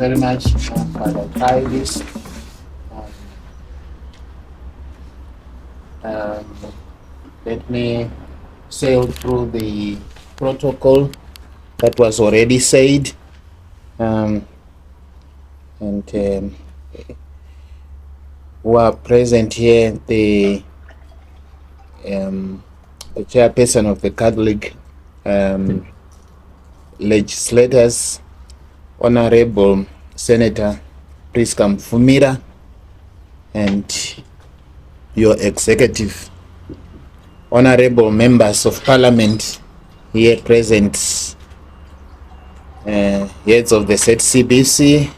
very much, Father Titus. Let me sail through the protocol that was already said, and who are present here, the chairperson of the Catholic legislators, Honorable Senator Priska Mfumira, and your executive, honorable members of parliament here present, heads of the ZCBC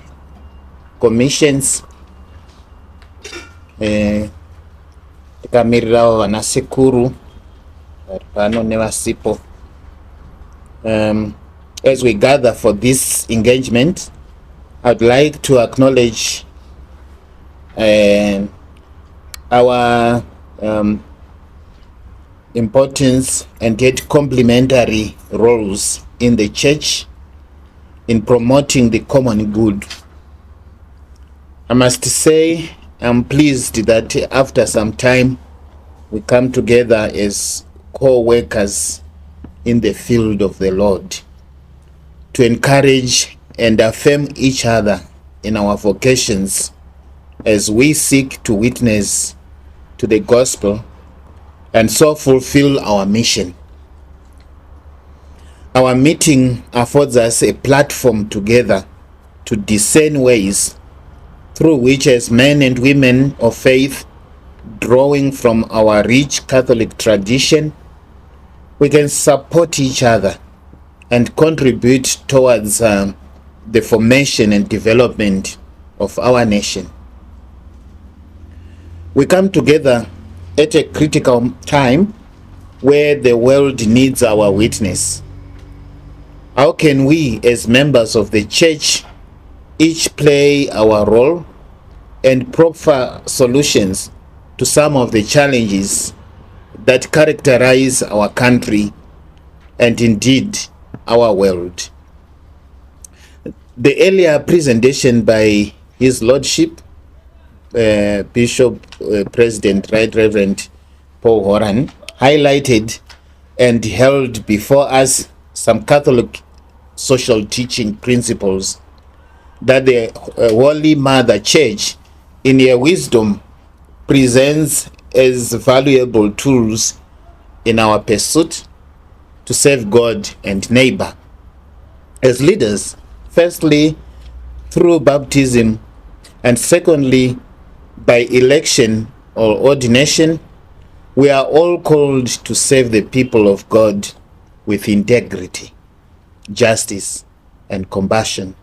commissions, tikamirirawo vanasekuru vari pano nevasipo. As we gather for this engagement, I'd like to acknowledge our importance and yet complementary roles in the church in promoting the common good. I must say I'm pleased that after some time we come together as co-workers in the field of the Lord to encourage and affirm each other in our vocations as we seek to witness to the gospel and so fulfill our mission. Our meeting affords us a platform together to discern ways through which, as men and women of faith, drawing from our rich Catholic tradition, we can support each other and contribute towards the formation and development of our nation. We come together at a critical time where the world needs our witness. How can we, as members of the church, each play our role and proffer solutions to some of the challenges that characterize our country and indeed our world? The earlier presentation by His Lordship, Bishop President Right Reverend Paul Horan, highlighted and held before us some Catholic social teaching principles that the Holy Mother Church, in her wisdom, presents as valuable tools in our pursuit to serve God and neighbor. As leaders, firstly through baptism, and secondly by election or ordination, we are all called to serve the people of God with integrity, justice, and compassion,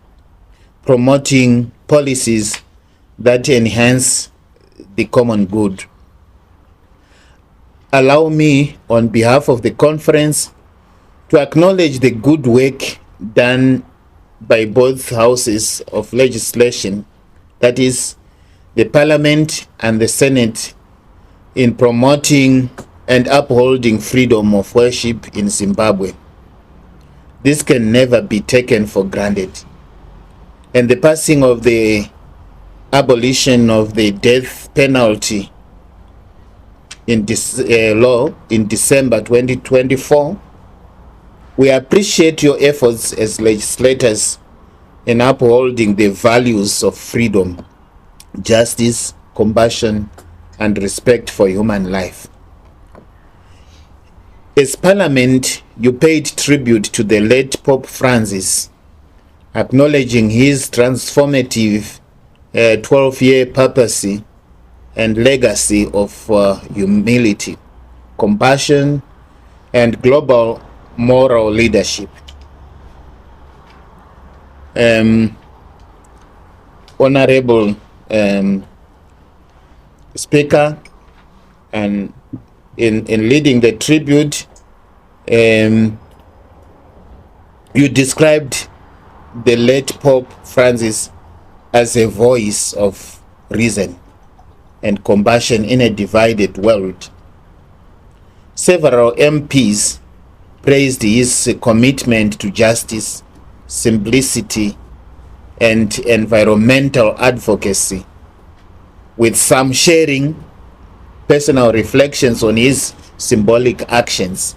promoting policies that enhance the common good. Allow me, on behalf of the conference, to acknowledge the good work done by both houses of legislation, that is, the Parliament and the Senate, in promoting and upholding freedom of worship in Zimbabwe. This can never be taken for granted. And the passing of the abolition of the death penalty in this law in December 2024, we appreciate your efforts as legislators in upholding the values of freedom, justice, compassion, and respect for human life. As Parliament, you paid tribute to the late Pope Francis, acknowledging his transformative 12-year papacy and legacy of humility, compassion, and global moral leadership. Honorable Speaker, and in leading the tribute, you described the late Pope Francis as a voice of reason and compassion in a divided world. Several MPs praised his commitment to justice, simplicity, and environmental advocacy, with some sharing personal reflections on his symbolic actions.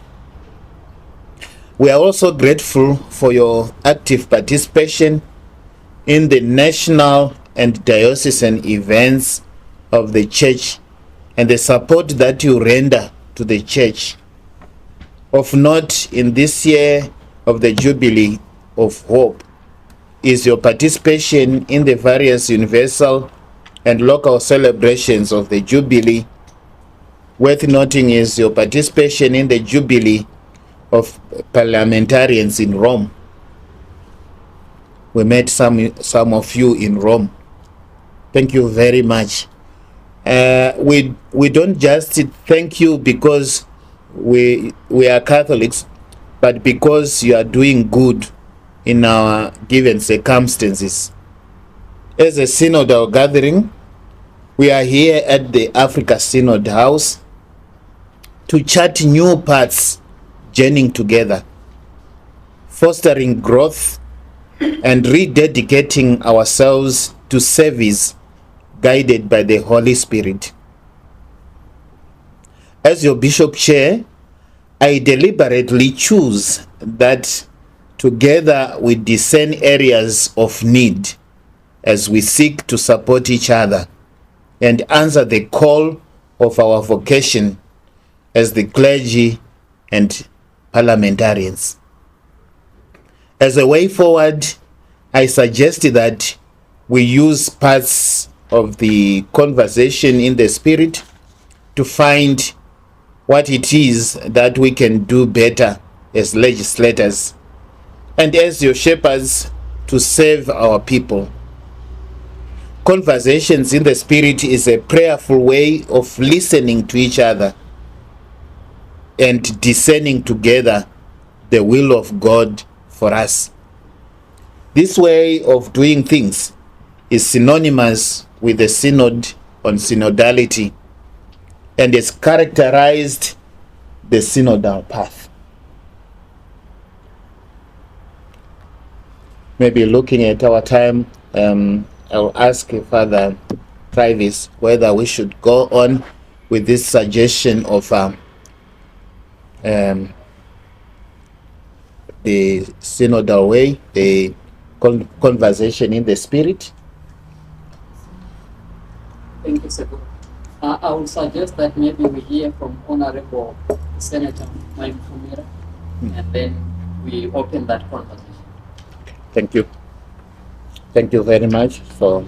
We are also grateful for your active participation in the national and diocesan events of the Church and the support that you render to the Church. Of note, in this year of the Jubilee of Hope is your participation in the various universal and local celebrations of the Jubilee. Worth noting is your participation in the Jubilee of Parliamentarians in Rome. We met some of you in Rome. Thank you very much. We don't just thank you because we are Catholics, but because you are doing good in our given circumstances. As a synodal gathering, we are here at the Africa Synod House to chart new paths, journeying together, fostering growth, and rededicating ourselves to service guided by the Holy Spirit. As your Bishop Chair, I deliberately choose that together we discern areas of need as we seek to support each other and answer the call of our vocation as the clergy and parliamentarians. As a way forward, I suggest that we use parts of the conversation in the Spirit to find what it is that we can do better as legislators and as your shepherds to serve our people. Conversations in the Spirit is a prayerful way of listening to each other and discerning together the will of God for us. This way of doing things is synonymous with the Synod on synodality and has characterized the synodal path. Maybe looking at our time, I'll ask Father Travis whether we should go on with this suggestion of the synodal way, the conversation in the Spirit. Thank you, Sekou. I would suggest that maybe we hear from Honorable Senator Mike Fumira, and then we open that conversation. Thank you. Thank you very much for